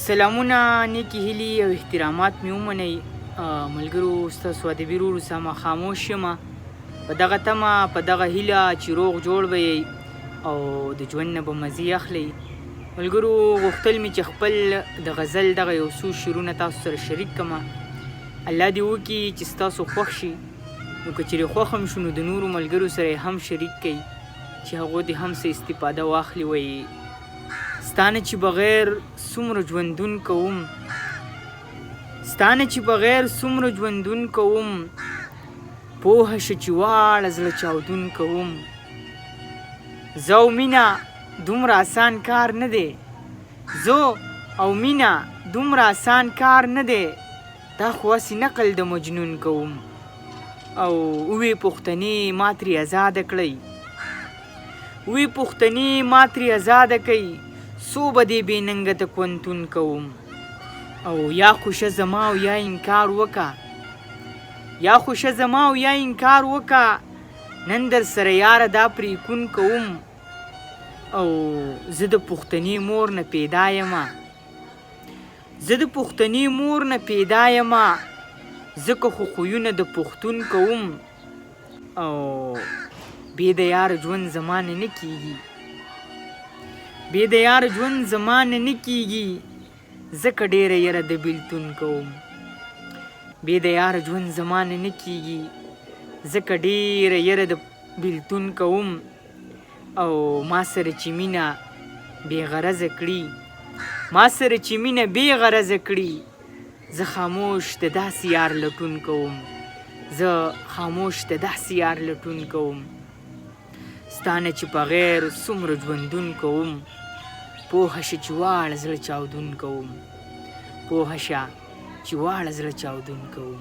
سلامونه، نیکې هیلې او احترامات مې ومنئ. ملګرو، ستاسو ادبي ورور اسامه خاموش یمه. په دغه تمه، په دغه هیله چې روغ جوړ به یئ او د ژوند نه به مزې اخلئ. ملګرو، غوښتل مې چې خپل د غزل دغه یو څو شعرونه تاسو سره شریک کړمه. الله دې وکړي چې ستاسو خوښ شي. نو که چېرې خوښ هم شو نو د نورو ملګرو سره یې هم شریک کړئ چې هغو دې هم څه استفاده واخلي. وایي ستانه چې بغیر څومره ژوندون کوم، ستانه چې بغیر څومره ژوندون کوم، پوهه شه چې واړه زړه چاودون کوم. زه او مینه دومره آسان کار نه دی، زه او مینه دومره آسان کار نه دی، دا خو هسې نقل د مجنون کوم. او اوې پښتنې ما ترې ازاده کړئ، اوې پښتنې ما ترې ازاده کړئ، څو به دې بې ننګه د پوهنتون کوم. او یا خوشه زما او یا انکار وکه، یا خوشه زما او یا انکار وکه، نن در سره یاره دا پریکون کوم. او زه د پښتنې مور نه پیدا یمه، زه د پښتنې مور نه پیدا یمه، ځکه خو خویونه د پښتون کوم. او بې د یار ژوند زمانه نه کیږي، بې د یار ژوند زمانه نه کیږي، ځکه ډېره یره د بیلتون کوم. بې د یار ژوند زمانه نه کیږي، ځکه ډېره یره د بیلتون کوم. او ما سره چې مینه بې غرضه کړي، ما سره چې مینه بې غرضه کړي، زه خاموش د داسې یار لټون کوم، زه خاموش د داسې یار لټون کوم. ستانه چې بغیر څومره ژوندون کوم، پوهه شه چې واړه زړه چاودون کوم، پوهه شه چې واړه زړه چاودون کوم.